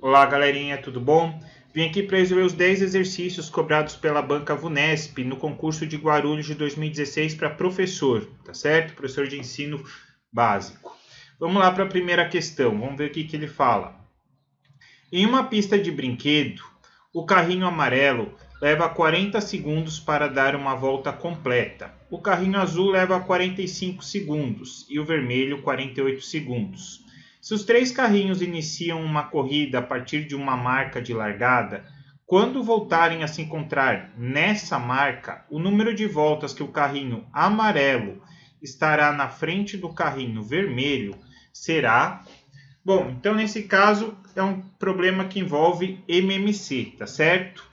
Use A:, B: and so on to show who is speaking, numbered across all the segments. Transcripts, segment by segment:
A: Olá, galerinha, tudo bom? Vim aqui para resolver os 10 exercícios cobrados pela banca VUNESP no concurso de Guarulhos de 2016 para professor, tá certo? Professor de ensino básico. Vamos lá para a primeira questão, vamos ver o que ele fala. Em uma pista de brinquedo, o carrinho amarelo leva 40 segundos para dar uma volta completa. O carrinho azul leva 45 segundos e o vermelho 48 segundos. Se os três carrinhos iniciam uma corrida a partir de uma marca de largada, quando voltarem a se encontrar nessa marca, o número de voltas que o carrinho amarelo estará na frente do carrinho vermelho será... Bom, então nesse caso é um problema que envolve MMC, tá certo?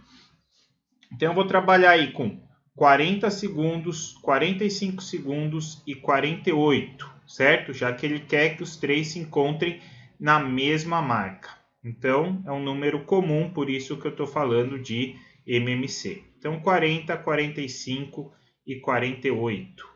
A: Então eu vou trabalhar aí com 40 segundos, 45 segundos e 48, certo? Já que ele quer que os três se encontrem na mesma marca. Então é um número comum, por isso que eu estou falando de MMC. Então 40, 45 e 48.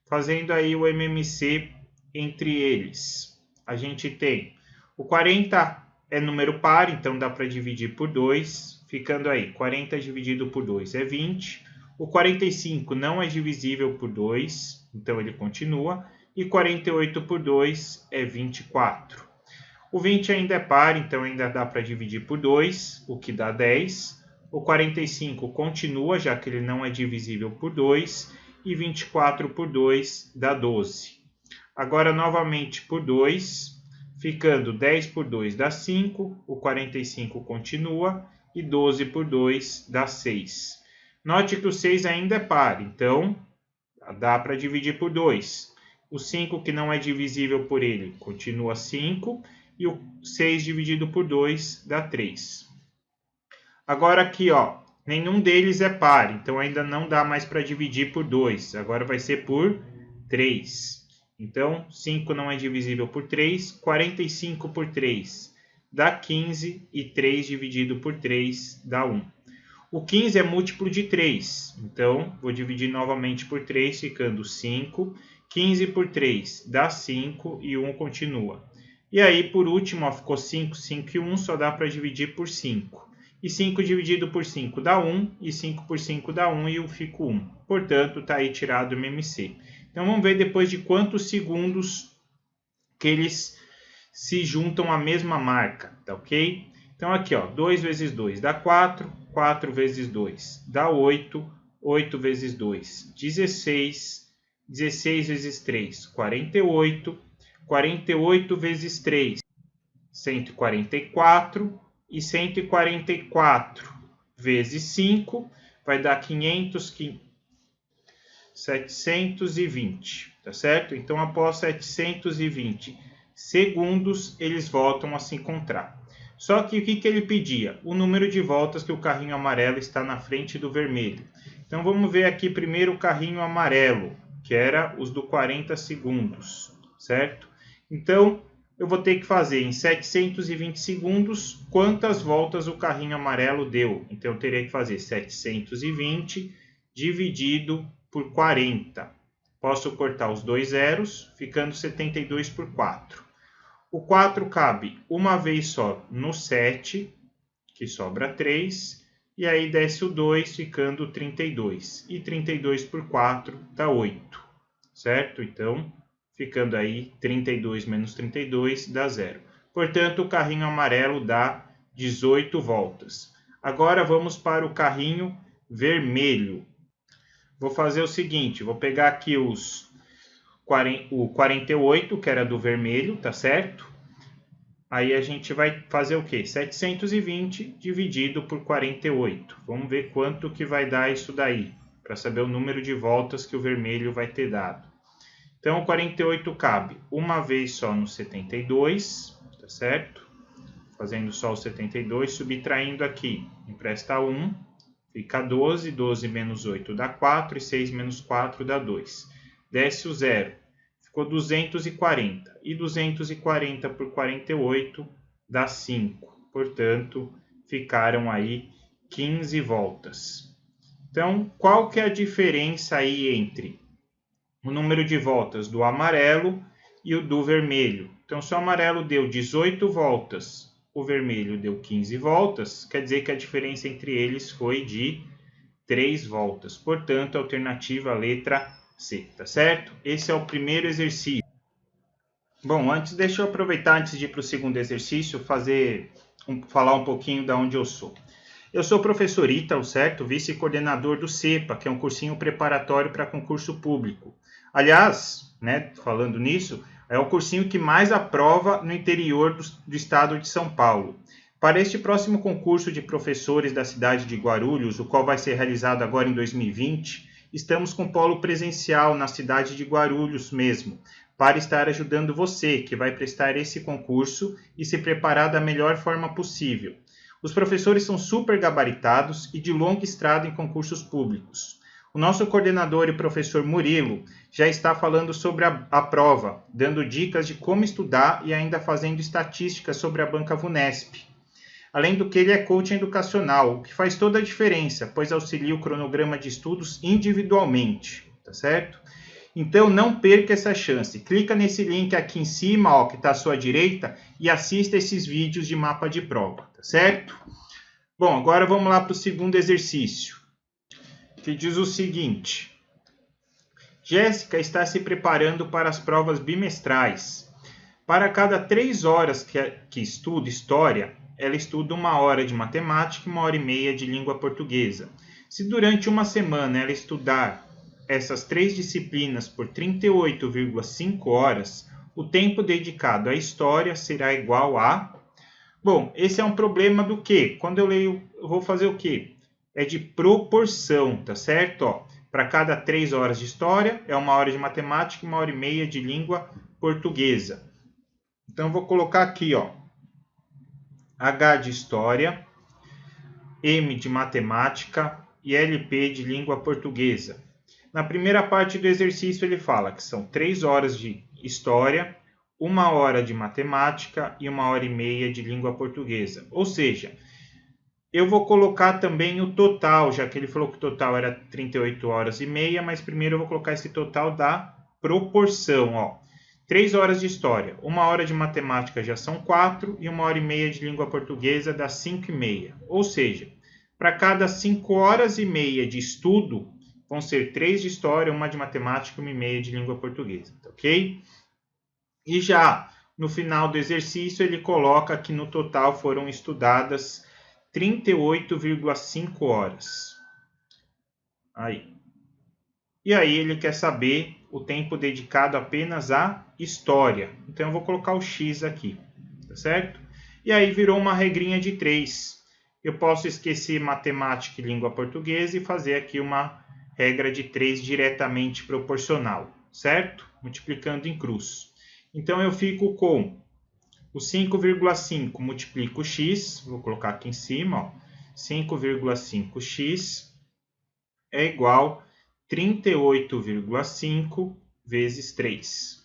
A: Fazendo aí o MMC entre eles. A gente tem o 40 é número par, então dá para dividir por 2. Ficando aí, 40 dividido por 2 é 20. O 45 não é divisível por 2, então ele continua. E 48 por 2 é 24. O 20 ainda é par, então ainda dá para dividir por 2, o que dá 10. O 45 continua, já que ele não é divisível por 2. E 24 por 2 dá 12. Agora, novamente por 2, ficando 10 por 2 dá 5. O 45 continua. E 12 por 2 dá 6. Note que o 6 ainda é par, então dá para dividir por 2. O 5, que não é divisível por ele, continua 5. E o 6 dividido por 2 dá 3. Agora aqui, ó, nenhum deles é par, então ainda não dá mais para dividir por 2. Agora vai ser por 3. Então, 5 não é divisível por 3. 45 por 3 dá 15 e 3 dividido por 3 dá 1. O 15 é múltiplo de 3, então vou dividir novamente por 3, ficando 5. 15 por 3 dá 5 e 1 continua. E aí, por último, ó, ficou 5, 5 e 1, só dá para dividir por 5. E 5 dividido por 5 dá 1, e 5 por 5 dá 1, e eu fico 1. Portanto, está aí tirado o MMC. Então, vamos ver depois de quantos segundos que eles se juntam à mesma marca, tá ok? Então aqui, ó, 2 vezes 2 dá 4, 4 vezes 2 dá 8, 8 vezes 2, 16, 16 vezes 3, 48, 48 vezes 3, 144, e 144 vezes 5 vai dar 720, tá certo? Então após 720 segundos, eles voltam a se encontrar. Só que o que ele pedia? O número de voltas que o carrinho amarelo está na frente do vermelho. Então vamos ver aqui primeiro o carrinho amarelo, que era os do 40 segundos, certo? Então eu vou ter que fazer em 720 segundos quantas voltas o carrinho amarelo deu. Então eu teria que fazer 720 dividido por 40. Posso cortar os dois zeros, ficando 72 por 4. O 4 cabe uma vez só no 7, que sobra 3, e aí desce o 2, ficando 32. E 32 por 4 dá 8, certo? Então, ficando aí 32 menos 32 dá 0. Portanto, o carrinho amarelo dá 18 voltas. Agora vamos para o carrinho vermelho. Vou fazer o seguinte, vou pegar aqui o 48, que era do vermelho, tá certo? Aí a gente vai fazer o quê? 720 dividido por 48. Vamos ver quanto que vai dar isso daí, para saber o número de voltas que o vermelho vai ter dado. Então, o 48 cabe uma vez só no 72, tá certo? Fazendo só o 72, subtraindo aqui, empresta 1, fica 12, 12 menos 8 dá 4, e 6 menos 4 dá 2. Desce o 0, ficou 240, e 240 por 48 dá 5. Portanto, ficaram aí 15 voltas. Então, qual que é a diferença aí entre o número de voltas do amarelo e o do vermelho? Então, se o amarelo deu 18 voltas, o vermelho deu 15 voltas, quer dizer que a diferença entre eles foi de 3 voltas. Portanto, a alternativa letra C, tá certo? Esse é o primeiro exercício. Bom, deixa eu aproveitar antes de ir para o segundo exercício, falar um pouquinho de onde eu sou. Eu sou o professor Ítalo, certo? Vice-coordenador do CEPA, que é um cursinho preparatório para concurso público. Aliás, né, falando nisso, é o cursinho que mais aprova no interior do estado de São Paulo. Para este próximo concurso de professores da cidade de Guarulhos, o qual vai ser realizado agora em 2020, estamos com polo presencial na cidade de Guarulhos mesmo, para estar ajudando você, que vai prestar esse concurso e se preparar da melhor forma possível. Os professores são super gabaritados e de longa estrada em concursos públicos. O nosso coordenador e professor Murilo já está falando sobre a prova, dando dicas de como estudar e ainda fazendo estatísticas sobre a banca VUNESP. Além do que ele é coach educacional, o que faz toda a diferença, pois auxilia o cronograma de estudos individualmente, tá certo? Então não perca essa chance. Clica nesse link aqui em cima, ó, que está à sua direita, e assista esses vídeos de mapa de prova, tá certo? Bom, agora vamos lá para o segundo exercício, que diz o seguinte. Jéssica está se preparando para as provas bimestrais. Para cada 3 horas que estuda história, ela estuda 1 hora de matemática e 1h30 de língua portuguesa. Se durante uma semana ela estudar essas 3 disciplinas por 38,5 horas, o tempo dedicado à história será igual a... Bom, esse é um problema do quê? Quando eu leio, eu vou fazer o quê? É de proporção, tá certo? Para cada 3 horas de história, é 1 hora de matemática e 1h30 de língua portuguesa. Então, eu vou colocar aqui, ó, H de história, M de matemática e LP de língua portuguesa. Na primeira parte do exercício ele fala que são 3 horas de história, 1 hora de matemática e 1h30 de língua portuguesa. Ou seja, eu vou colocar também o total, já que ele falou que o total era 38 horas e meia, mas primeiro eu vou colocar esse total da proporção, ó. 3 horas de história, 1 hora de matemática já são 4 e 1h30 de língua portuguesa dá 5h30. Ou seja, para cada 5 horas e meia de estudo, vão ser 3 de história, 1 de matemática e 1h30 de língua portuguesa, tá ok? E já no final do exercício ele coloca que no total foram estudadas 38,5 horas. Aí. E aí ele quer saber o tempo dedicado apenas à história. Então eu vou colocar o X aqui, tá certo? E aí virou uma regrinha de 3. Eu posso esquecer matemática e língua portuguesa e fazer aqui uma regra de 3 diretamente proporcional, certo? Multiplicando em cruz. Então eu fico com o 5,5 multiplico x, vou colocar aqui em cima, ó, 5,5x é igual a 38,5 vezes 3.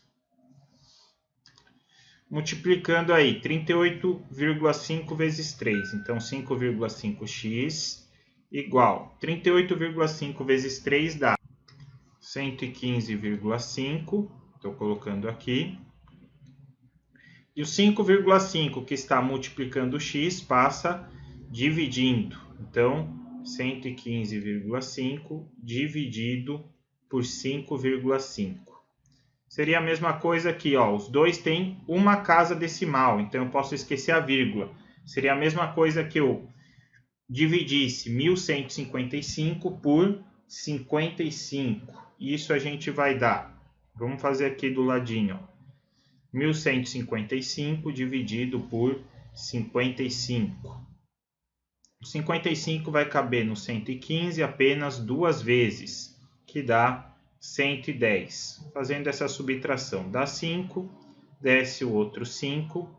A: Multiplicando aí, 38,5 vezes 3. Então, 5,5x igual 38,5 vezes 3 dá 115,5. Estou colocando aqui. E o 5,5 que está multiplicando x passa dividindo. Então, 115,5 dividido por 5,5. Seria a mesma coisa aqui, ó. Os dois têm uma casa decimal, então eu posso esquecer a vírgula. Seria a mesma coisa que eu dividisse 1155 por 55. Isso a gente vai dar. Vamos fazer aqui do ladinho, ó. 1155 dividido por 55. O 55 vai caber no 115 apenas 2 vezes, que dá 110. Fazendo essa subtração, dá 5, desce o outro 5,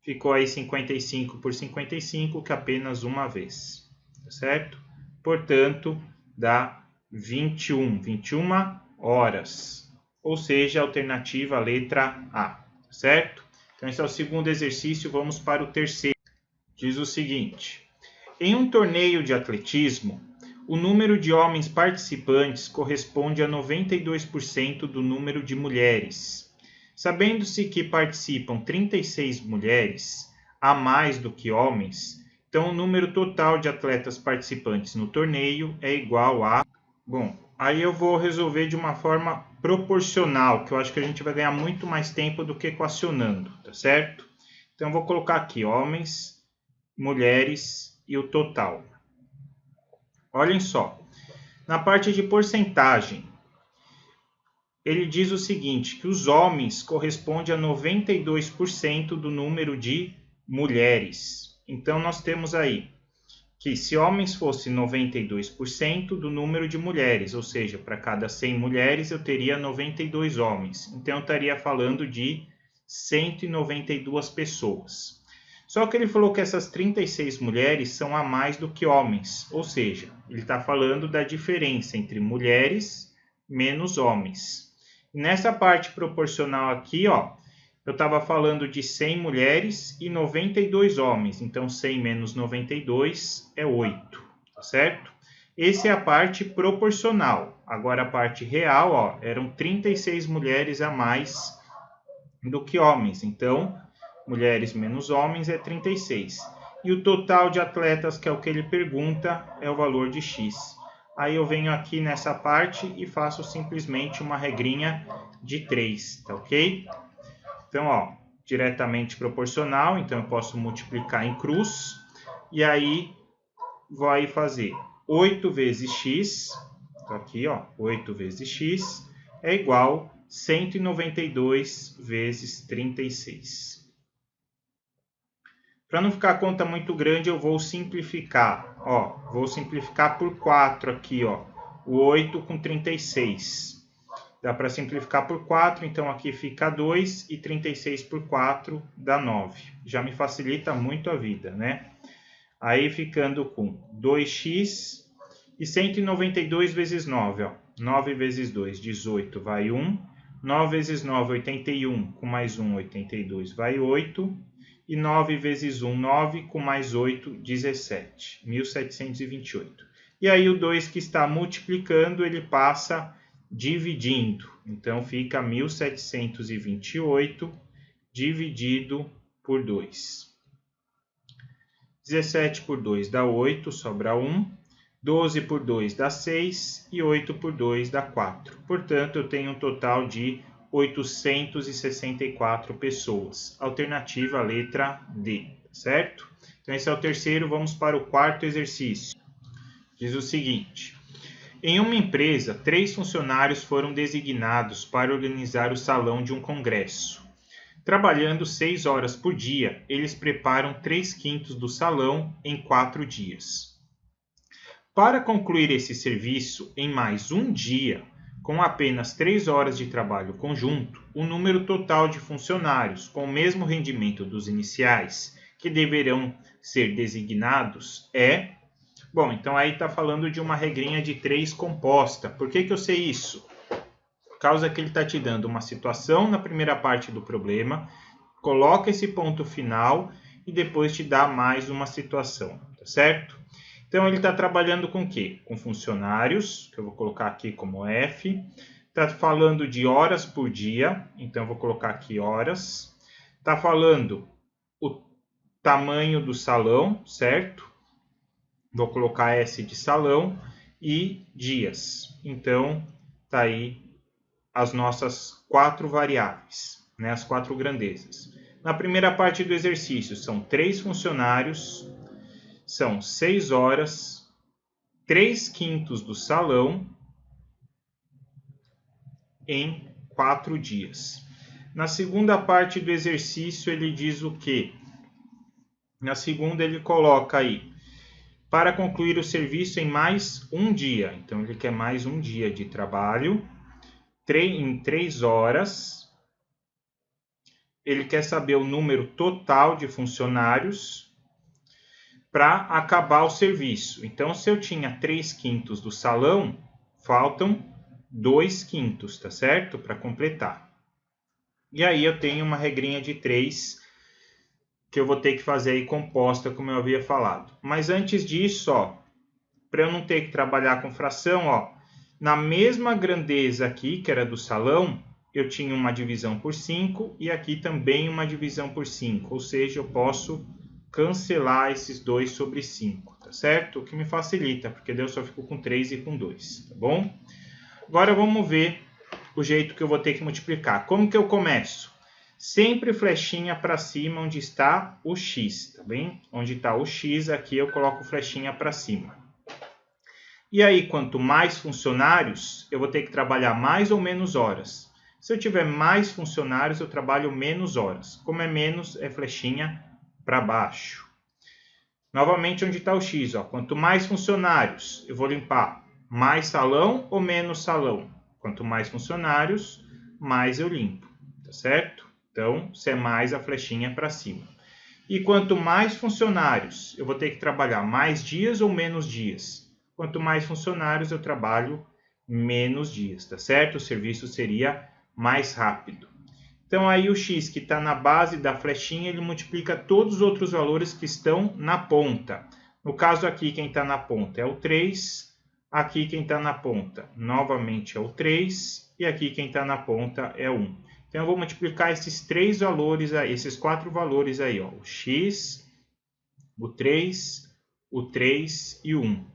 A: ficou aí 55 por 55, que apenas uma vez, tá certo? Portanto, dá 21 horas, ou seja, a alternativa letra A, certo? Então, esse é o segundo exercício, vamos para o terceiro. Diz o seguinte: em um torneio de atletismo, o número de homens participantes corresponde a 92% do número de mulheres. Sabendo-se que participam 36 mulheres, a mais do que homens, então o número total de atletas participantes no torneio é igual a... Bom, aí eu vou resolver de uma forma proporcional, que eu acho que a gente vai ganhar muito mais tempo do que equacionando, tá certo? Então eu vou colocar aqui homens, mulheres e o total. Olhem só, na parte de porcentagem, ele diz o seguinte, que os homens correspondem a 92% do número de mulheres. Então, nós temos aí que se homens fosse 92% do número de mulheres, ou seja, para cada 100 mulheres eu teria 92 homens. Então, eu estaria falando de 192 pessoas. Só que ele falou que essas 36 mulheres são a mais do que homens, ou seja, ele está falando da diferença entre mulheres menos homens. Nessa parte proporcional aqui, ó, eu estava falando de 100 mulheres e 92 homens. Então, 100 menos 92 é 8, tá certo? Essa é a parte proporcional. Agora, a parte real, ó, eram 36 mulheres a mais do que homens. Então, mulheres menos homens é 36. E o total de atletas, que é o que ele pergunta, é o valor de X. Aí eu venho aqui nessa parte e faço simplesmente uma regrinha de 3, tá ok? Então, ó, diretamente proporcional, então eu posso multiplicar em cruz, e aí vai fazer 8 vezes x, tá aqui, ó, 8 vezes x, é igual a 192 vezes 36. Para não ficar a conta muito grande, eu vou simplificar. Ó, vou simplificar por 4 aqui, ó. O 8 com 36. Dá para simplificar por 4, então aqui fica 2 e 36 por 4 dá 9. Já me facilita muito a vida, né? Aí ficando com 2x e 192 vezes 9, ó. 9 vezes 2, 18, vai 1. 9 vezes 9, 81, com mais 1, 82, vai 8. E 9 vezes 1, 9, com mais 8, 17. 1728. E aí o 2 que está multiplicando, ele passa dividindo. Então, fica 1728 dividido por 2. 17 por 2 dá 8, sobra 1. 12 por 2 dá 6 e 8 por 2 dá 4. Portanto, eu tenho um total de 864 pessoas. Alternativa a letra D, certo? Então, esse é o terceiro. Vamos para o quarto exercício. Diz o seguinte: em uma empresa, 3 funcionários foram designados para organizar o salão de um congresso. Trabalhando 6 horas por dia, eles preparam 3/5 do salão em 4 dias. Para concluir esse serviço em mais um dia, com apenas 3 horas de trabalho conjunto, o número total de funcionários com o mesmo rendimento dos iniciais que deverão ser designados é... Bom, então aí está falando de uma regrinha de 3 composta. Por que eu sei isso? Por causa que ele está te dando uma situação na primeira parte do problema, coloca esse ponto final e depois te dá mais uma situação, tá certo? Então, ele está trabalhando com o quê? Com funcionários, que eu vou colocar aqui como F. Está falando de horas por dia, então eu vou colocar aqui horas. Está falando o tamanho do salão, certo? Vou colocar S de salão e dias. Então, está aí as nossas 4 variáveis, né? As 4 grandezas. Na primeira parte do exercício, são 3 funcionários, são 6 horas, 3/5 do salão em 4 dias. Na segunda parte do exercício, ele diz o quê? Na segunda, ele coloca aí, para concluir o serviço em mais um dia. Então, ele quer mais um dia de trabalho, em 3 horas. Ele quer saber o número total de funcionários para acabar o serviço. Então, se eu tinha 3/5 do salão, faltam 2/5, tá certo? Para completar. E aí eu tenho uma regrinha de 3 que eu vou ter que fazer aí composta, como eu havia falado. Mas antes disso, ó, para eu não ter que trabalhar com fração, ó, na mesma grandeza aqui, que era do salão, eu tinha uma divisão por 5 e aqui também uma divisão por 5, ou seja, eu posso cancelar esses 2 sobre 5, tá certo? O que me facilita, porque daí eu só fico com 3 e com 2, tá bom? Agora vamos ver o jeito que eu vou ter que multiplicar. Como que eu começo? Sempre flechinha para cima onde está o x, tá bem? Onde está o x, aqui eu coloco flechinha para cima. E aí, quanto mais funcionários, eu vou ter que trabalhar mais ou menos horas. Se eu tiver mais funcionários, eu trabalho menos horas. Como é menos, é flechinha para baixo. Novamente, onde está o x? Ó. Quanto mais funcionários, eu vou limpar mais salão ou menos salão? Quanto mais funcionários, mais eu limpo, tá certo? Então, se é mais, a flechinha para cima. E quanto mais funcionários, eu vou ter que trabalhar mais dias ou menos dias? Quanto mais funcionários, eu trabalho menos dias, tá certo? O serviço seria mais rápido. Então, aí o x que está na base da flechinha, ele multiplica todos os outros valores que estão na ponta. No caso aqui, quem está na ponta é o 3. Aqui, quem está na ponta, novamente, é o 3. E aqui, quem está na ponta, é 1. Então, eu vou multiplicar esses 3 valores, esses 4 valores aí, ó. O x, o 3 e o 1.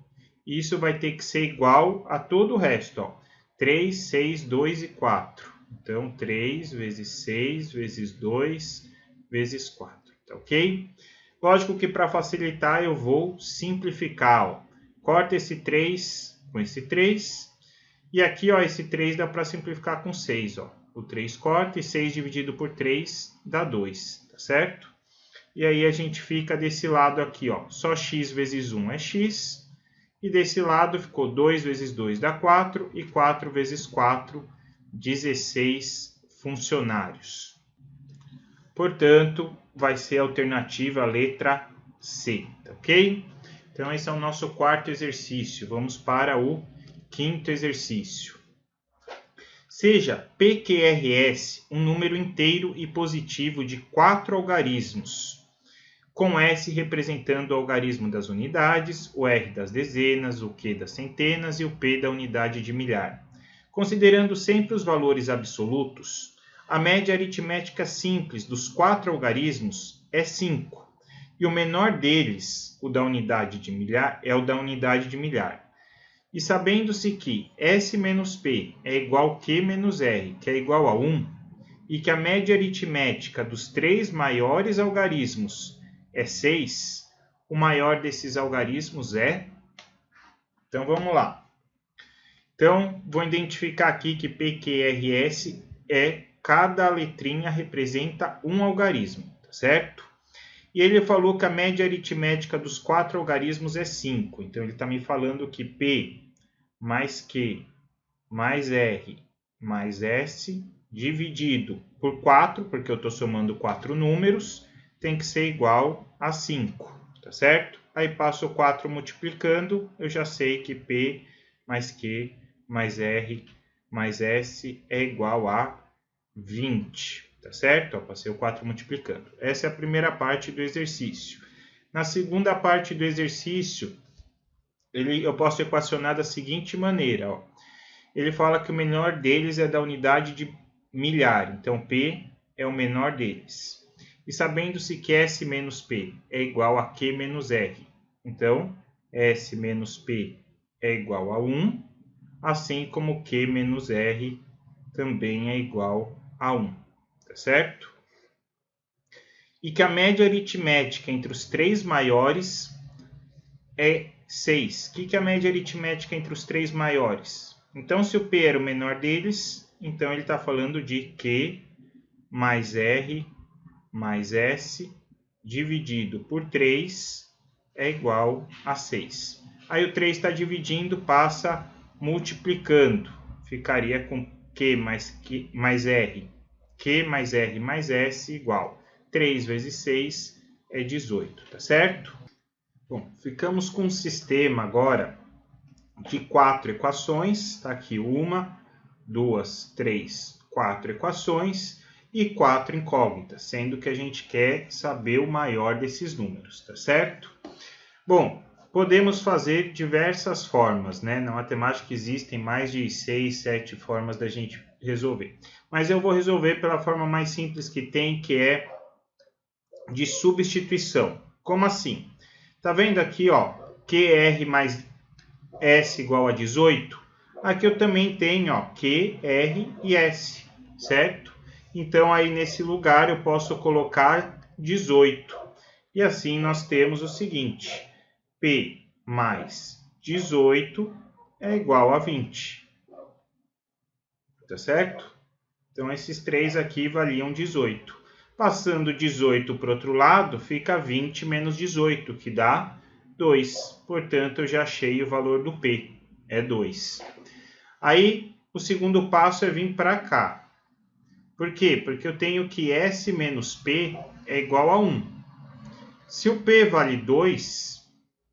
A: Isso vai ter que ser igual a todo o resto, ó. 3, 6, 2 e 4. Então, 3 vezes 6 vezes 2 vezes 4, tá ok? Lógico que para facilitar eu vou simplificar, ó. Corta esse 3 com esse 3. E aqui, ó, esse 3 dá para simplificar com 6, ó. O 3 corta e 6 dividido por 3 dá 2, tá certo? E aí a gente fica desse lado aqui, ó. Só x vezes 1 é x. E desse lado ficou 2 vezes 2 dá 4. E 4 vezes 4, 16 funcionários. Portanto, vai ser a alternativa a letra C, tá ok? Então, esse é o nosso quarto exercício. Vamos para o quinto exercício. Seja PQRS um número inteiro e positivo de 4 algarismos, com S representando o algarismo das unidades, o R das dezenas, o Q das centenas e o P da unidade de milhar. Considerando sempre os valores absolutos, a média aritmética simples dos 4 algarismos é 5, e o menor deles, o da unidade de milhar, é o da unidade de milhar. E sabendo-se que S menos P é igual a Q menos R, que é igual a 1, e que a média aritmética dos 3 maiores algarismos é 6, o maior desses algarismos é... Então, vamos lá. Então, vou identificar aqui que PQRS é cada letrinha representa um algarismo, tá certo? E ele falou que a média aritmética dos 4 algarismos é 5. Então, ele está me falando que P mais Q mais R mais S dividido por 4, porque eu estou somando 4 números, tem que ser igual a 5, tá certo? Aí passo o 4 multiplicando, eu já sei que P mais Q mais R mais S é igual a 20, tá certo? Ó, passei o 4 multiplicando. Essa é a primeira parte do exercício. Na segunda parte do exercício, eu posso equacionar da seguinte maneira, ó. Ele fala que o menor deles é da unidade de milhar, então P é o menor deles. E sabendo-se que S menos P é igual a Q menos R, então S menos P é igual a 1, assim como Q menos R também é igual a 1, tá certo? E que a média aritmética entre os 3 maiores é 6. O que é a média aritmética entre os 3 maiores? Então, se o P era o menor deles, então ele está falando de Q mais R mais S dividido por 3 é igual a 6. Aí o 3 está dividindo, passa multiplicando. Ficaria com Q mais R. Q mais R mais S igual 3 vezes 6 é 18, tá certo? Bom, ficamos com um sistema agora de 4 equações. Está aqui 1, 2, 3, 4 equações e 4 incógnitas, sendo que a gente quer saber o maior desses números, tá certo? Bom, podemos fazer diversas formas, né? Na matemática existem mais de 6, 7 formas da gente resolver. Mas eu vou resolver pela forma mais simples que tem, que é de substituição. Como assim? Tá vendo aqui, ó, QR mais S igual a 18? Aqui eu também tenho, ó, QR e S, certo? Então, aí nesse lugar eu posso colocar 18. E assim nós temos o seguinte: P mais 18 é igual a 20. Tá certo? Então, esses três aqui valiam 18. Passando 18 para o outro lado, fica 20 menos 18, que dá 2. Portanto, eu já achei o valor do P, é 2. Aí, o segundo passo é vir para cá. Por quê? Porque eu tenho que S menos P é igual a 1. Se o P vale 2,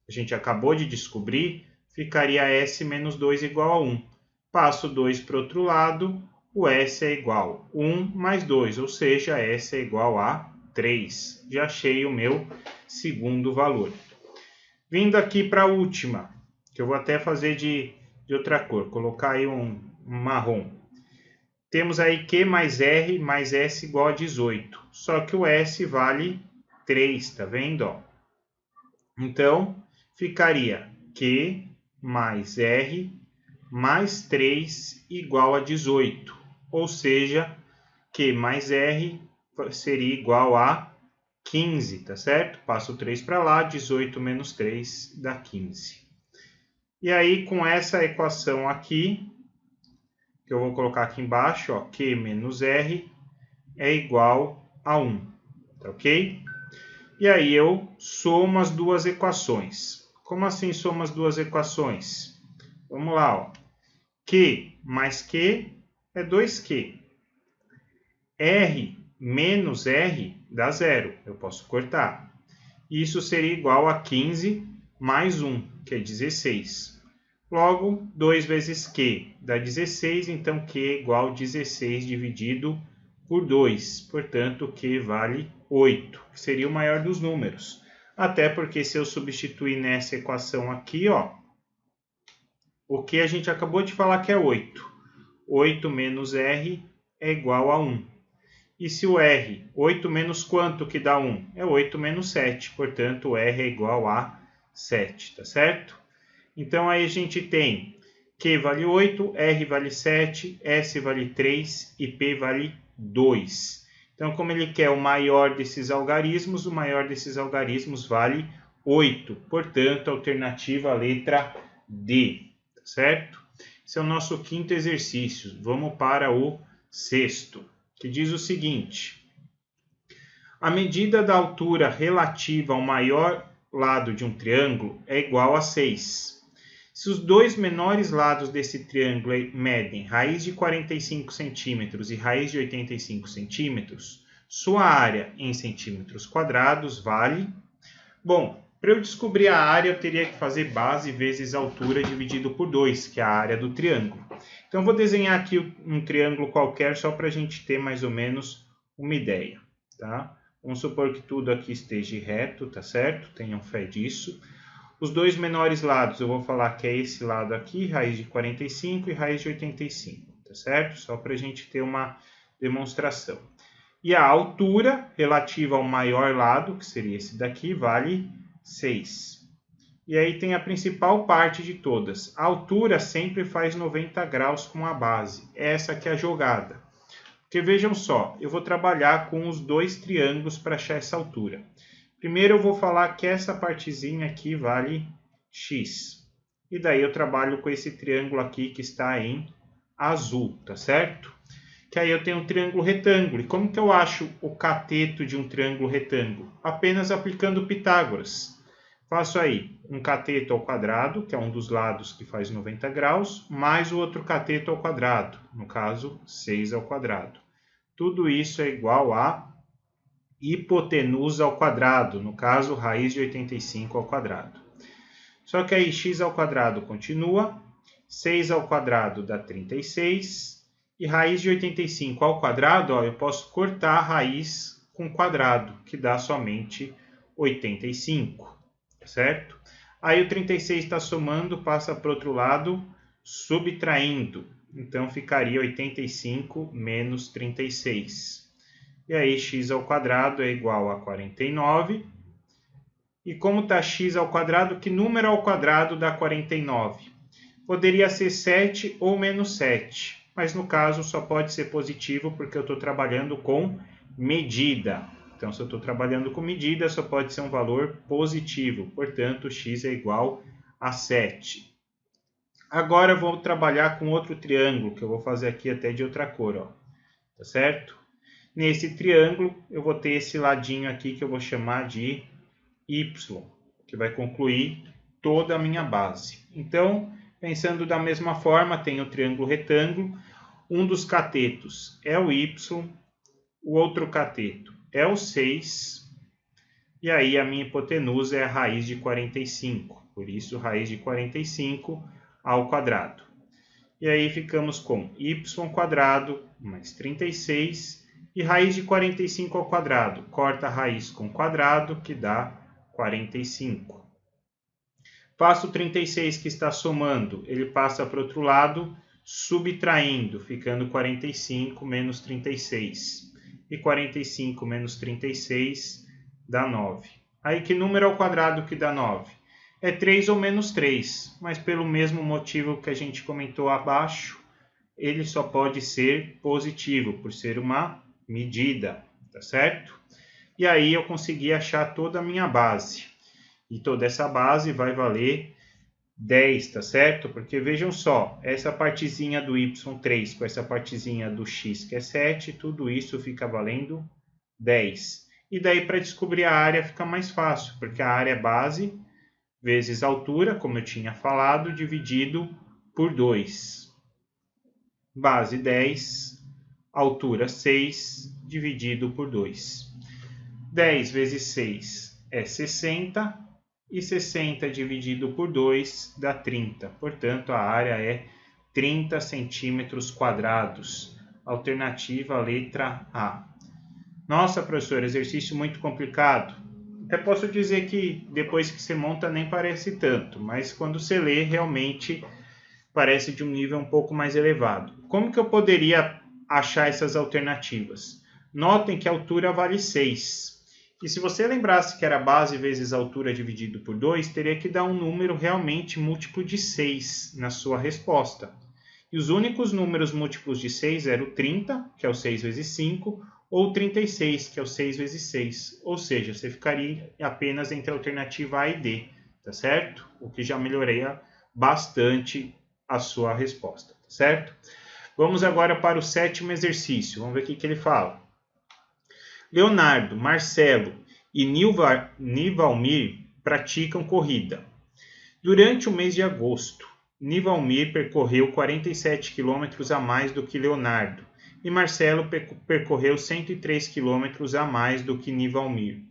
A: a gente acabou de descobrir, ficaria S menos 2 igual a 1. Passo 2 para o outro lado, o S é igual a 1 mais 2, ou seja, S é igual a 3. Já achei o meu segundo valor. Vindo aqui para a última, que eu vou até fazer de outra cor, colocar aí um marrom. Temos aí Q mais R mais S igual a 18. Só que o S vale 3, tá vendo? Ó? Então, ficaria Q mais R mais 3 igual a 18. Ou seja, Q mais R seria igual a 15, tá certo? Passo 3 para lá, 18 menos 3 dá 15. E aí, com essa equação aqui, que eu vou colocar aqui embaixo, ó, Q menos R é igual a 1, tá ok? E aí eu somo as duas equações. Como assim somo as duas equações? Vamos lá, ó. Q mais Q é 2Q. R menos R dá 0, eu posso cortar. Isso seria igual a 15 mais 1, que é 16. Logo, 2 vezes Q dá 16, então Q é igual a 16 dividido por 2. Portanto, Q vale 8, que seria o maior dos números. Até porque se eu substituir nessa equação aqui, ó, o que a gente acabou de falar que é 8. 8 menos R é igual a 1. E se o R, 8 menos quanto que dá 1? É 8 menos 7, portanto, o R é igual a 7, tá certo? Então, aí a gente tem Q vale 8, R vale 7, S vale 3 e P vale 2. Então, como ele quer o maior desses algarismos, o maior desses algarismos vale 8. Portanto, a alternativa a letra D, tá certo? Esse é o nosso quinto exercício. Vamos para o sexto, que diz o seguinte: a medida da altura relativa ao maior lado de um triângulo é igual a 6. Se os dois menores lados desse triângulo medem raiz de 45 centímetros e raiz de 85 centímetros, sua área em centímetros quadrados vale... Bom, para eu descobrir a área, eu teria que fazer base vezes altura dividido por 2, que é a área do triângulo. Então, eu vou desenhar aqui um triângulo qualquer, só para a gente ter mais ou menos uma ideia, tá? Vamos supor que tudo aqui esteja reto, tá certo? Tenham fé disso. Os dois menores lados, eu vou falar que é esse lado aqui, raiz de 45 e raiz de 85, tá certo? Só para a gente ter uma demonstração. E a altura relativa ao maior lado, que seria esse daqui, vale 6. E aí tem a principal parte de todas. A altura sempre faz 90 graus com a base. Essa que é a jogada. Porque vejam só, eu vou trabalhar com os dois triângulos para achar essa altura. Primeiro eu vou falar que essa partezinha aqui vale x. E daí eu trabalho com esse triângulo aqui que está em azul, tá certo? Que aí eu tenho um triângulo retângulo. E como que eu acho o cateto de um triângulo retângulo? Apenas aplicando Pitágoras. Faço aí um cateto ao quadrado, que é um dos lados que faz 90 graus, mais o outro cateto ao quadrado, no caso, 6 ao quadrado. Tudo isso é igual a hipotenusa ao quadrado, no caso, raiz de 85 ao quadrado. Só que aí x ao quadrado continua, 6 ao quadrado dá 36, e raiz de 85 ao quadrado, ó, eu posso cortar a raiz com quadrado, que dá somente 85, certo? Aí o 36 está somando, passa para o outro lado, subtraindo. então ficaria 85 menos 36. E aí x ao quadrado é igual a 49. E como está x ao quadrado, que número ao quadrado dá 49? Poderia ser 7 ou menos 7, mas no caso só pode ser positivo porque eu estou trabalhando com medida. Então, se eu estou trabalhando com medida, só pode ser um valor positivo. Portanto, x é igual a 7. Agora, eu vou trabalhar com outro triângulo, que eu vou fazer aqui até de outra cor, ó. Tá certo? Nesse triângulo, eu vou ter esse ladinho aqui que eu vou chamar de y, que vai concluir toda a minha base. Então, pensando da mesma forma, tem o triângulo retângulo. Um dos catetos é o y, o outro cateto é o 6, e aí a minha hipotenusa é a raiz de 45. Por isso, raiz de 45 ao quadrado. E aí ficamos com y quadrado mais 36, e raiz de 45 ao quadrado. Corta a raiz com quadrado, que dá 45. Faço o 36 que está somando, ele passa para o outro lado, subtraindo, ficando 45 menos 36. E 45 menos 36 dá 9. Aí que número ao quadrado que dá 9? É 3 ou menos 3, mas pelo mesmo motivo que a gente comentou abaixo, ele só pode ser positivo, por ser uma medida, tá certo? E aí eu consegui achar toda a minha base. E toda essa base vai valer 10, tá certo? Porque vejam só, essa partezinha do y3 com essa partezinha do x, que é 7, tudo isso fica valendo 10. E daí para descobrir a área fica mais fácil, porque a área é base vezes altura, como eu tinha falado, dividido por 2. Base 10, altura 6, dividido por 2. 10 vezes 6 é 60, e 60 dividido por 2 dá 30. Portanto, a área é 30 centímetros quadrados. Alternativa, letra A. Nossa, professor, exercício muito complicado. Até posso dizer que depois que você monta nem parece tanto, mas quando você lê realmente parece de um nível um pouco mais elevado. Como que eu poderia achar essas alternativas? Notem que a altura vale 6. E se você lembrasse que era base vezes altura dividido por 2, teria que dar um número realmente múltiplo de 6 na sua resposta. E os únicos números múltiplos de 6 eram o 30, que é o 6 vezes 5, ou 36, que é o 6 vezes 6. Ou seja, você ficaria apenas entre a alternativa A e D, tá certo? O que já melhoraria bastante a sua resposta, tá certo? Vamos agora para o 7º exercício. Vamos ver o que ele fala. Leonardo, Marcelo e Nivalmir praticam corrida. Durante o mês de agosto, Nivalmir percorreu 47 quilômetros a mais do que Leonardo e Marcelo percorreu 103 quilômetros a mais do que Nivalmir.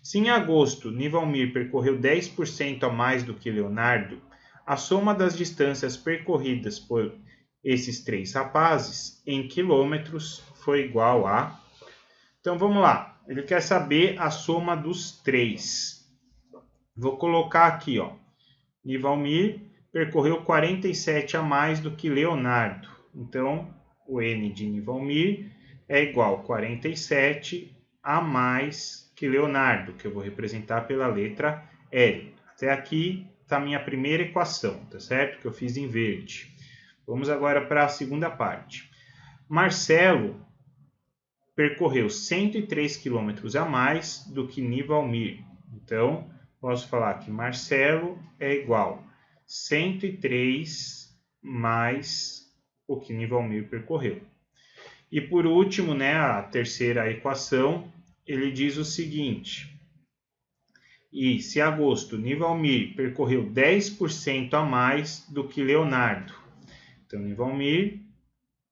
A: Se em agosto Nivalmir percorreu 10% a mais do que Leonardo, a soma das distâncias percorridas por esses três rapazes em quilômetros foi igual a... Então vamos lá, ele quer saber a soma dos três. Vou colocar aqui, ó. Nivalmir percorreu 47 a mais do que Leonardo. Então, o N de Nivalmir é igual a 47 a mais que Leonardo, que eu vou representar pela letra L. Até aqui está a minha primeira equação, tá certo? Que eu fiz em verde. Vamos agora para a segunda parte. Marcelo percorreu 103 quilômetros a mais do que Nivalmir. Então, posso falar que Marcelo é igual a 103 mais o que Nivalmir percorreu. E por último, né, a terceira equação, ele diz o seguinte. E se agosto Nivalmir percorreu 10% a mais do que Leonardo. Então, Nivalmir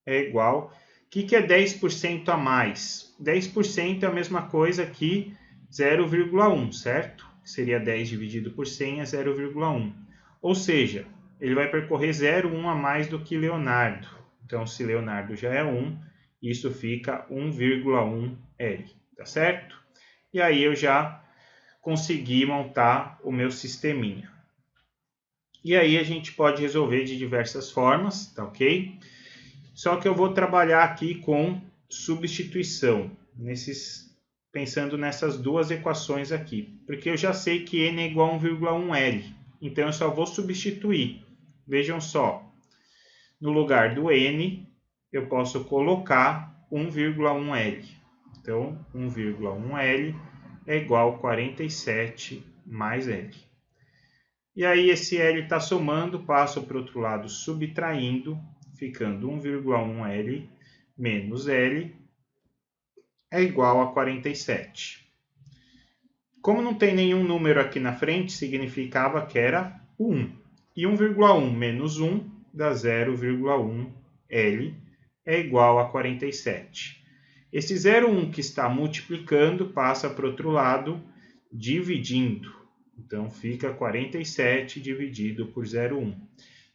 A: é igual... O que é 10% a mais? 10% é a mesma coisa que 0,1, certo? Seria 10 dividido por 100 é 0,1. Ou seja, ele vai percorrer 0,1 a mais do que Leonardo. Então, se Leonardo já é 1, isso fica 1,1 L, tá certo? E aí eu já consegui montar o meu sisteminha. E aí a gente pode resolver de diversas formas, tá ok? Só que eu vou trabalhar aqui com substituição, pensando nessas duas equações aqui. Porque eu já sei que n é igual a 1,1L. Então, eu só vou substituir. Vejam só. No lugar do n, eu posso colocar 1,1L. Então, 1,1L é igual a 47 mais L. E aí, esse L está somando, passo para o outro lado subtraindo, ficando 1,1L menos L é igual a 47. Como não tem nenhum número aqui na frente, significava que era 1. E 1,1 menos 1 dá 0,1 L é igual a 47. Esse 0,1 que está multiplicando passa para o outro lado dividindo. Então, fica 47 dividido por 0,1.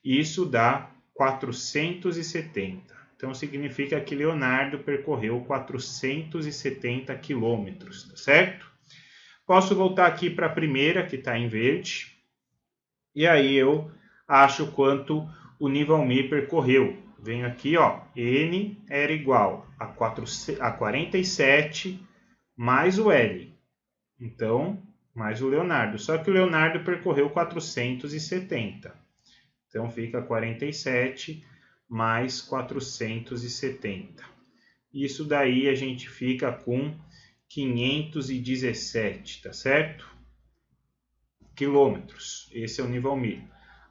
A: Isso dá 470. Então, significa que Leonardo percorreu 470 quilômetros, tá certo? Posso voltar aqui para a primeira, que está em verde. E aí eu acho quanto o Nivalmir percorreu. Venho aqui, ó, N era igual a 47 mais o L. Então, mais o Leonardo. Só que o Leonardo percorreu 470. Então, fica 47 mais 470. Isso daí a gente fica com 517, tá certo? Quilômetros. Esse é o Nivalmir.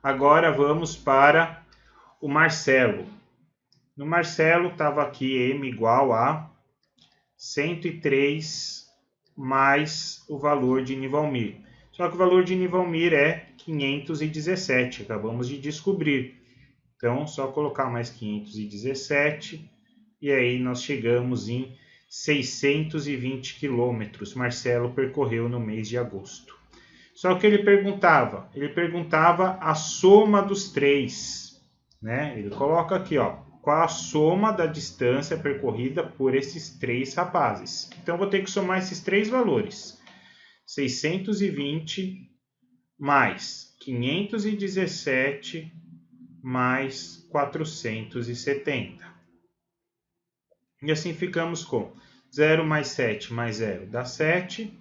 A: Agora vamos para o Marcelo. No Marcelo estava aqui M igual a 103 mais o valor de Nivalmir. Só que o valor de Nivalmir é 517, acabamos de descobrir. Então, só colocar mais 517 e aí nós chegamos em 620 quilômetros. Marcelo percorreu no mês de agosto. Só que ele perguntava a soma dos três, né? Ele coloca aqui, ó, qual a soma da distância percorrida por esses três rapazes. Então, vou ter que somar esses três valores. 620 mais 517 mais 470. E assim ficamos com 0 mais 7 mais 0 dá 7.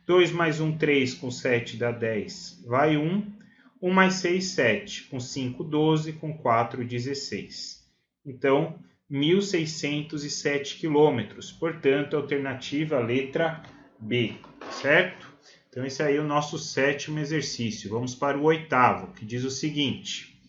A: 2 mais 1, 3, com 7 dá 10, vai 1. 1 mais 6, 7, com 5, 12, com 4, 16. Então, 1.607 quilômetros. Portanto, alternativa letra B, certo? Então, esse aí é o nosso 7º exercício. Vamos para o 8º, que diz o seguinte.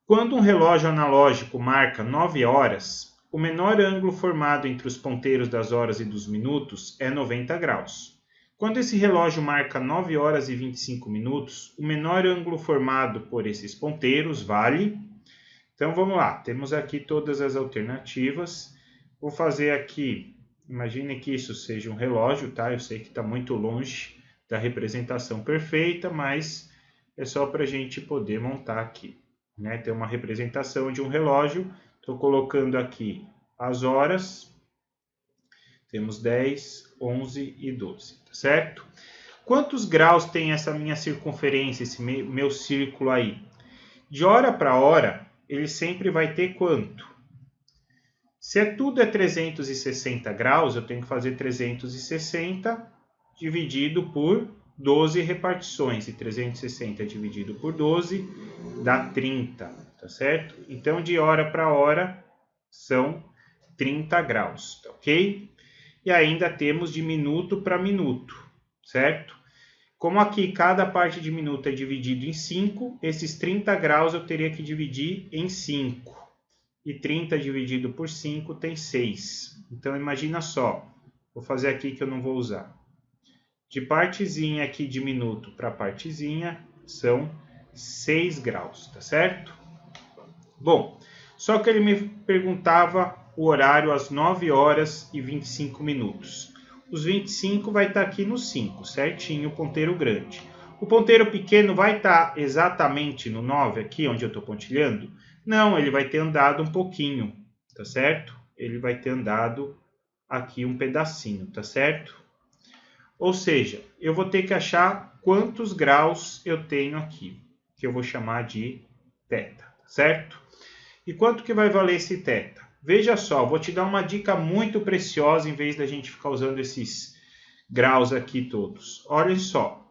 A: Quando um relógio analógico marca 9 horas, o menor ângulo formado entre os ponteiros das horas e dos minutos é 90 graus. Quando esse relógio marca 9 horas e 25 minutos, o menor ângulo formado por esses ponteiros vale... Então, vamos lá. Temos aqui todas as alternativas. Vou fazer aqui... Imagine que isso seja um relógio, tá? Eu sei que está muito longe da representação perfeita, mas é só para a gente poder montar aqui, né? Tem uma representação de um relógio. Estou colocando aqui as horas. Temos 10, 11 e 12, tá certo? Quantos graus tem essa minha circunferência, esse meu círculo aí? De hora para hora, ele sempre vai ter quanto? Se tudo é 360 graus, eu tenho que fazer 360 dividido por 12 repartições. E 360 dividido por 12 dá 30, tá certo? Então, de hora para hora, são 30 graus, tá ok? E ainda temos de minuto para minuto, certo? Como aqui cada parte de minuto é dividido em 5, esses 30 graus eu teria que dividir em 5. E 30 dividido por 5 tem 6. Então, imagina só. Vou fazer aqui que eu não vou usar. De partezinha aqui de minuto para partezinha são 6 graus, tá certo? Bom, só que ele me perguntava o horário às 9 horas e 25 minutos. Os 25 vai estar aqui no 5, certinho, o ponteiro grande. O ponteiro pequeno vai estar exatamente no 9, aqui onde eu estou pontilhando? Não, ele vai ter andado um pouquinho, tá certo? Ele vai ter andado aqui um pedacinho, tá certo? Ou seja, eu vou ter que achar quantos graus eu tenho aqui, que eu vou chamar de θ, certo? E quanto que vai valer esse θ? Veja só, vou te dar uma dica muito preciosa em vez da gente ficar usando esses graus aqui todos. Olha só,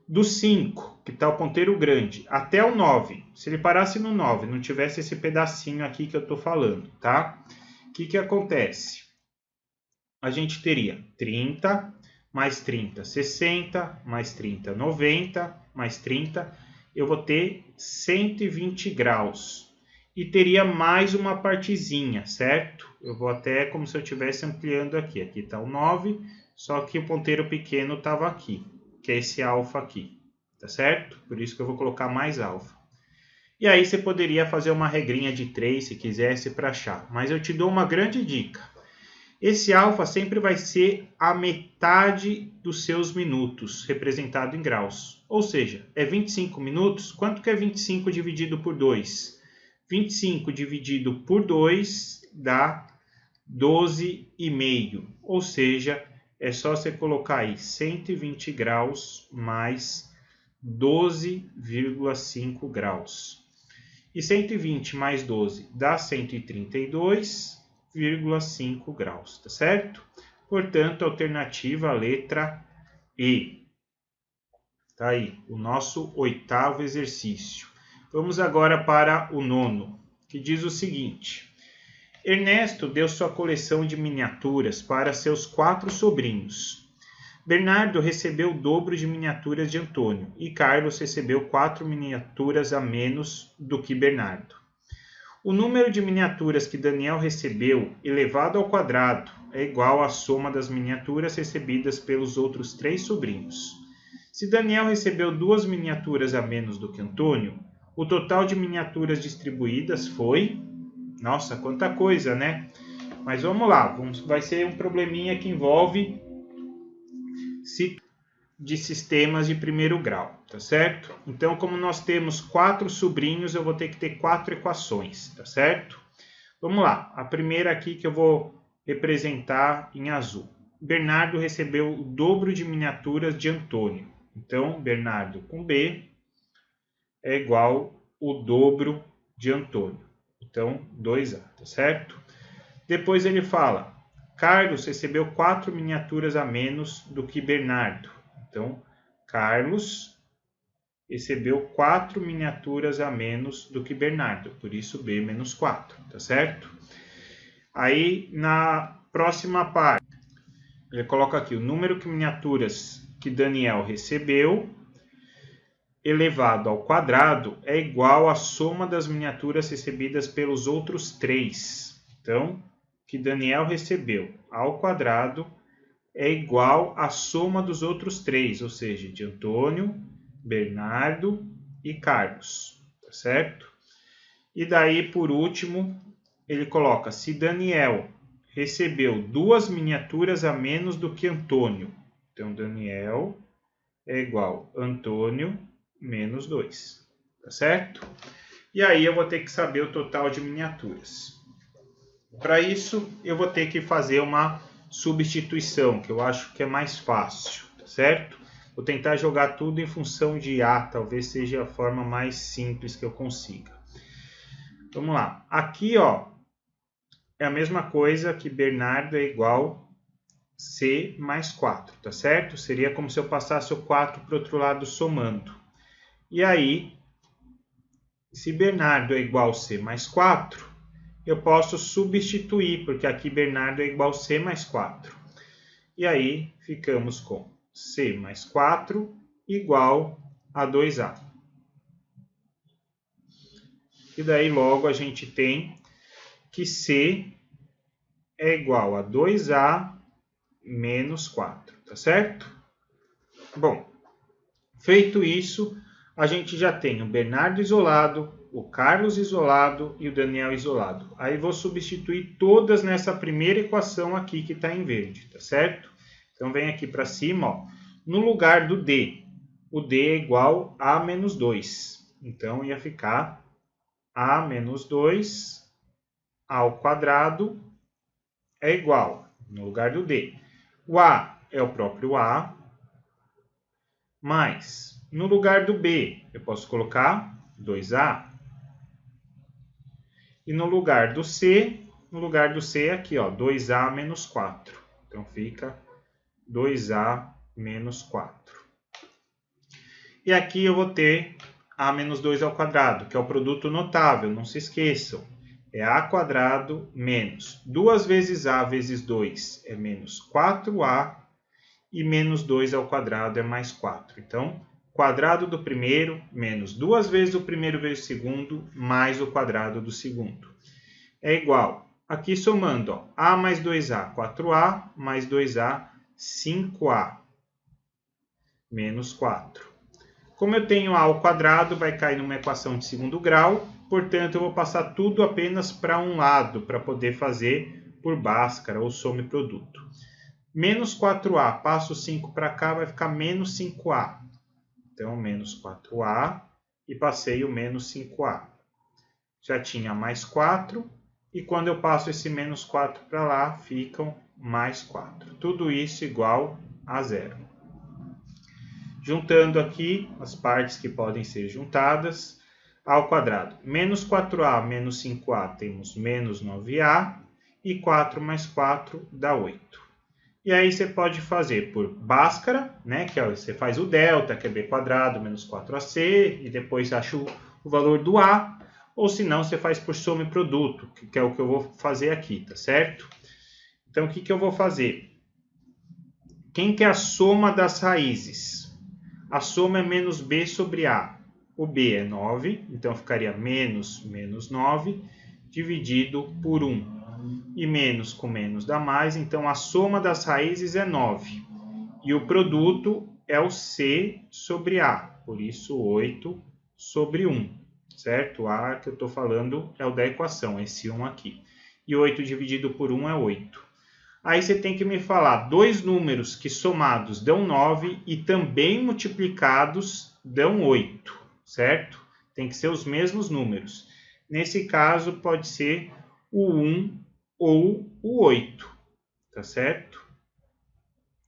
A: do 5, que está o ponteiro grande, até o 9, se ele parasse no 9, não tivesse esse pedacinho aqui que eu estou falando, tá? O que acontece? A gente teria 30, mais 30, 60, mais 30, 90, mais 30, eu vou ter 120 graus. E teria mais uma partezinha, certo? Eu vou até como se eu estivesse ampliando aqui. Aqui está o 9, só que o ponteiro pequeno estava aqui, que é esse alfa aqui, tá certo? Por isso que eu vou colocar mais alfa. E aí você poderia fazer uma regrinha de 3 se quisesse para achar. Mas eu te dou uma grande dica. Esse alfa sempre vai ser a metade dos seus minutos, representado em graus. Ou seja, é 25 minutos. Quanto que é 25 dividido por 2? 25 dividido por 2 dá 12,5. Ou seja, é só você colocar aí 120 graus mais 12,5 graus. E 120 mais 12 dá 132,5 graus, tá certo? Portanto, alternativa letra E. Tá aí, o nosso 8º exercício. Vamos agora para o 9º, que diz o seguinte. Ernesto deu sua coleção de miniaturas para seus 4 sobrinhos. Bernardo recebeu o dobro de miniaturas de Antônio e Carlos recebeu 4 miniaturas a menos do que Bernardo. O número de miniaturas que Daniel recebeu, elevado ao quadrado, é igual à soma das miniaturas recebidas pelos outros 3 sobrinhos. Se Daniel recebeu 2 miniaturas a menos do que Antônio, o total de miniaturas distribuídas foi... Nossa, quanta coisa, né? Mas vamos lá, vai ser um probleminha que envolve de sistemas de primeiro grau, tá certo? Então, como nós temos 4 sobrinhos, eu vou ter que ter 4 equações, tá certo? Vamos lá, a primeira aqui que eu vou representar em azul. Bernardo recebeu o dobro de miniaturas de Antônio. Então, Bernardo com B é igual o dobro de Antônio. Então, 2A, tá certo? Depois ele fala, Carlos recebeu 4 miniaturas a menos do que Bernardo. Então, Carlos recebeu 4 miniaturas a menos do que Bernardo. Por isso, B menos 4, tá certo? Aí, na próxima parte, ele coloca aqui o número de miniaturas que Daniel recebeu elevado ao quadrado é igual à soma das miniaturas recebidas pelos outros 3. Então, que Daniel recebeu ao quadrado é igual à soma dos outros 3, ou seja, de Antônio, Bernardo e Carlos, tá certo? E daí, por último, ele coloca, se Daniel recebeu 2 miniaturas a menos do que Antônio, então Daniel é igual a Antônio menos 2, tá certo? E aí eu vou ter que saber o total de miniaturas. Para isso, eu vou ter que fazer uma substituição, que eu acho que é mais fácil, tá certo? Vou tentar jogar tudo em função de A, talvez seja a forma mais simples que eu consiga. Vamos lá. Aqui, ó, é a mesma coisa que Bernardo é igual C mais 4, tá certo? Seria como se eu passasse o 4 para o outro lado somando. E aí, se Bernardo é igual a C mais 4, eu posso substituir, porque aqui Bernardo é igual a C mais 4. E aí, ficamos com C mais 4 igual a 2A. E daí, logo, a gente tem que C é igual a 2A menos 4, tá certo? Bom, feito isso, a gente já tem o Bernardo isolado, o Carlos isolado e o Daniel isolado. Aí vou substituir todas nessa primeira equação aqui que está em verde, tá certo? Então vem aqui para cima, ó. No lugar do D, o D é igual a menos 2. Então ia ficar A menos 2 ao quadrado é igual, no lugar do D. O A é o próprio A, mais, no lugar do B, eu posso colocar 2A. E no lugar do C é aqui, ó, 2A menos 4. Então fica 2A menos 4. E aqui eu vou ter A menos 2 ao quadrado, que é o produto notável, não se esqueçam. É A quadrado menos 2 vezes A vezes 2 é menos 4A e menos 2 ao quadrado é mais 4. Então, quadrado do primeiro menos 2 vezes o primeiro vezes o segundo mais o quadrado do segundo. É igual, aqui somando, ó, A mais 2A, 4A, mais 2A, 5A, menos 4. Como eu tenho A ao quadrado, vai cair numa equação de segundo grau, portanto, eu vou passar tudo apenas para um lado, para poder fazer por Bhaskara ou someproduto. Menos 4A, passo 5 para cá, vai ficar menos 5A. Então, menos 4A e passei o menos 5A. Já tinha mais 4, e quando eu passo esse menos 4 para lá, ficam mais 4. Tudo isso igual a zero. Juntando aqui as partes que podem ser juntadas, A ao quadrado. Menos 4A menos 5A, temos menos 9A, e 4 mais 4 dá 8. E aí você pode fazer por Bhaskara, né, que você faz o delta, que é B quadrado menos 4AC, e depois acha o valor do A, ou se não, você faz por soma e produto, que é o que eu vou fazer aqui, tá certo? Então, o que eu vou fazer? Quem que é a soma das raízes? A soma é menos B sobre A. O B é 9, então ficaria menos 9, dividido por 1. E menos com menos dá mais, então a soma das raízes é 9. E o produto é o C sobre A, por isso 8 sobre 1, certo? O A que eu estou falando é o da equação, esse 1 aqui. E 8 dividido por 1 é 8. Aí você tem que me falar dois números que somados dão 9 e também multiplicados dão 8, certo? Tem que ser os mesmos números. Nesse caso, pode ser o 1 ou o 8, tá certo?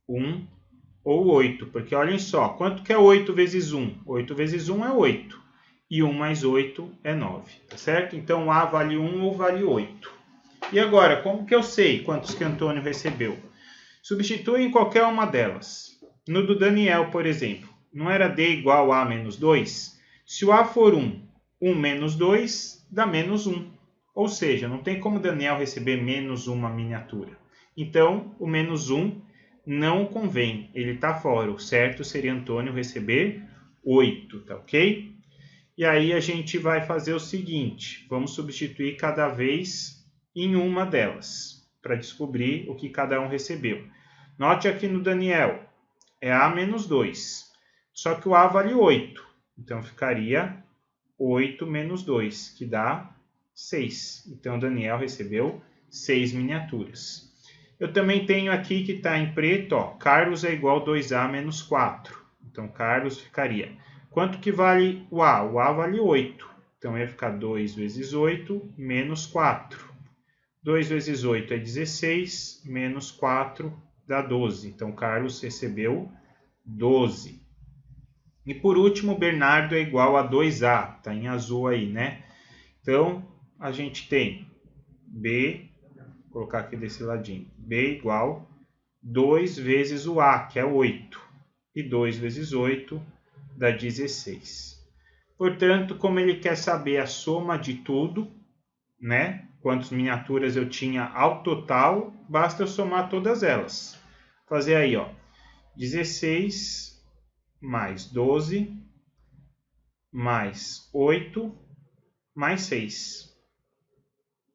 A: 1 ou 8, porque olhem só, quanto que é 8 vezes 1? 8 vezes 1 é 8, e 1 mais 8 é 9, tá certo? Então, A vale 1 ou vale 8. E agora, como que eu sei quantos que Antônio recebeu? Substitui em qualquer uma delas. No do Daniel, por exemplo, não era D igual a menos 2? Se o A for 1, 1 menos 2 dá menos 1. Ou seja, não tem como Daniel receber menos uma miniatura. Então, o menos 1 não convém, ele está fora. O certo seria Antônio receber 8, tá ok? E aí a gente vai fazer o seguinte, vamos substituir cada vez em uma delas, para descobrir o que cada um recebeu. Note aqui no Daniel, é A menos 2, só que o A vale 8, então ficaria 8 menos 2, que dá 6. Então, o Daniel recebeu 6 miniaturas. Eu também tenho aqui que está em preto, ó, Carlos é igual a 2A menos 4. Então, Carlos ficaria. Quanto que vale o A? O A vale 8. Então, ia ficar 2 vezes 8 menos 4. 2 vezes 8 é 16, menos 4 dá 12. Então, Carlos recebeu 12. E por último, Bernardo é igual a 2A. Está em azul aí, né? Então, a gente tem B, vou colocar aqui desse ladinho, B igual 2 vezes o A, que é 8. E 2 vezes 8 dá 16. Portanto, como ele quer saber a soma de tudo, né? Quantas miniaturas eu tinha ao total, basta eu somar todas elas. Fazer aí, ó, 16 mais 12 mais 8 mais 6.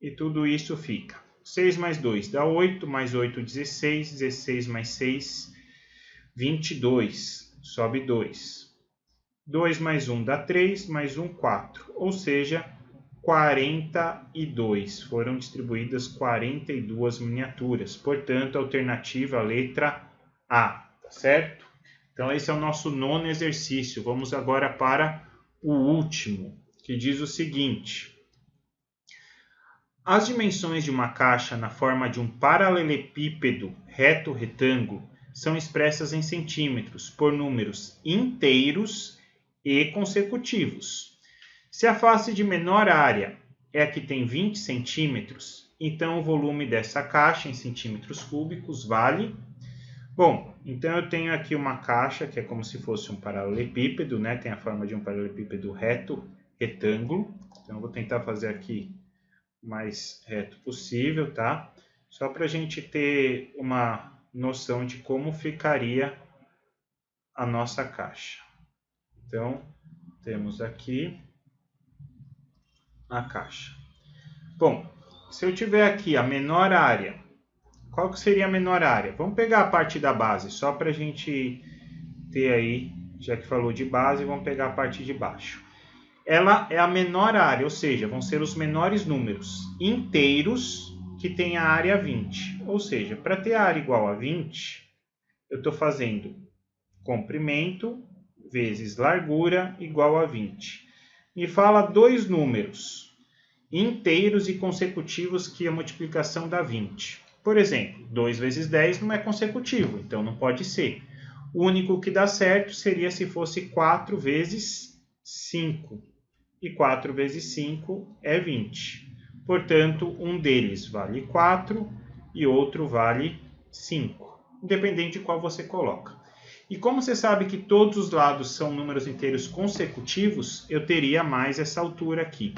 A: E tudo isso fica 6 mais 2 dá 8, mais 8, 16, 16 mais 6, 22, sobe 2. 2 mais 1 dá 3, mais 1, 4, ou seja, 42. Foram distribuídas 42 miniaturas, portanto, a alternativa, a letra A, tá certo? Então, esse é o nosso nono exercício. Vamos agora para o último, que diz o seguinte. As dimensões de uma caixa na forma de um paralelepípedo reto-retângulo são expressas em centímetros por números inteiros e consecutivos. Se a face de menor área é a que tem 20 centímetros, então o volume dessa caixa em centímetros cúbicos vale... Bom, então eu tenho aqui uma caixa que é como se fosse um paralelepípedo, né? Tem a forma de um paralelepípedo reto, retângulo. Então eu vou tentar fazer aqui o mais reto possível, tá? Só para a gente ter uma noção de como ficaria a nossa caixa. Então, temos aqui a caixa. Bom, se eu tiver aqui a menor área, qual que seria a menor área? Vamos pegar a parte da base, só para a gente ter aí, já que falou de base, vamos pegar a parte de baixo. Ela é a menor área, ou seja, vão ser os menores números inteiros que tem a área 20. Ou seja, para ter a área igual a 20, eu estou fazendo comprimento vezes largura igual a 20. Me fala dois números inteiros e consecutivos que a multiplicação dá 20. Por exemplo, 2 vezes 10 não é consecutivo, então não pode ser. O único que dá certo seria se fosse 4 vezes 5. E 4 vezes 5 é 20. Portanto, um deles vale 4 e outro vale 5, independente de qual você coloca. E como você sabe que todos os lados são números inteiros consecutivos, eu teria mais essa altura aqui.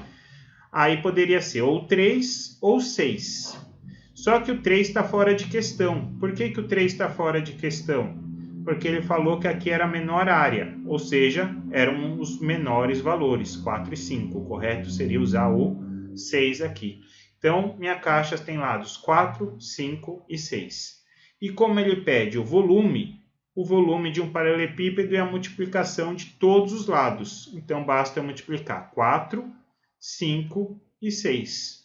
A: Aí poderia ser ou 3 ou 6. Só que o 3 está fora de questão. Por que o 3 está fora de questão? Porque ele falou que aqui era a menor área, ou seja, eram os menores valores, 4 e 5. O correto seria usar o 6 aqui. Então, minha caixa tem lados 4, 5 e 6. E como ele pede o volume de um paralelepípedo é a multiplicação de todos os lados. Então, basta eu multiplicar 4, 5 e 6.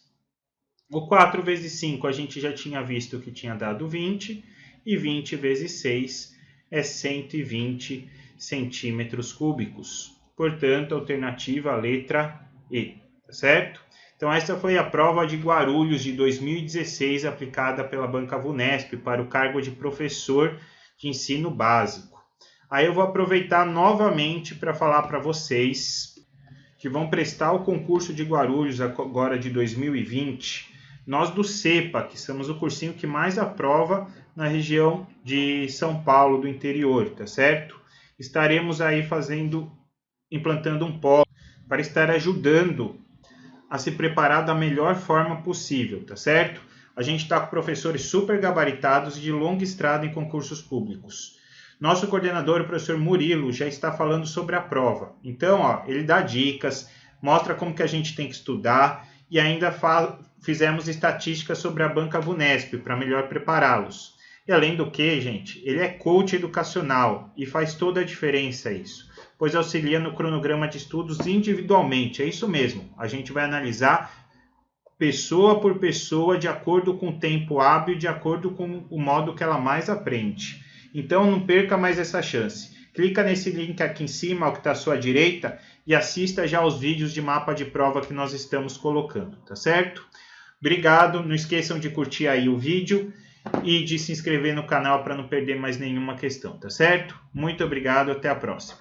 A: O 4 vezes 5 a gente já tinha visto que tinha dado 20, e 20 vezes 6 é 120 centímetros cúbicos. Portanto, alternativa a letra E, tá certo? Então, essa foi a prova de Guarulhos de 2016 aplicada pela Banca VUNESP para o cargo de professor de ensino básico. Aí eu vou aproveitar novamente para falar para vocês que vão prestar o concurso de Guarulhos agora de 2020. Nós do CEPA, que somos o cursinho que mais aprova na região de São Paulo, do interior, tá certo? Estaremos aí implantando um polo para estar ajudando a se preparar da melhor forma possível, tá certo? A gente está com professores super gabaritados e de longa estrada em concursos públicos. Nosso coordenador, o professor Murilo, já está falando sobre a prova. Então, ó, ele dá dicas, mostra como que a gente tem que estudar e ainda fizemos estatísticas sobre a Banca VUNESP para melhor prepará-los. E além do que, gente, ele é coach educacional e faz toda a diferença isso, pois auxilia no cronograma de estudos individualmente. É isso mesmo, a gente vai analisar pessoa por pessoa, de acordo com o tempo hábil, de acordo com o modo que ela mais aprende. Então não perca mais essa chance. Clica nesse link aqui em cima, ó, que está à sua direita, e assista já aos vídeos de mapa de prova que nós estamos colocando, tá certo? Obrigado, não esqueçam de curtir aí o vídeo e de se inscrever no canal para não perder mais nenhuma questão, tá certo? Muito obrigado, até a próxima.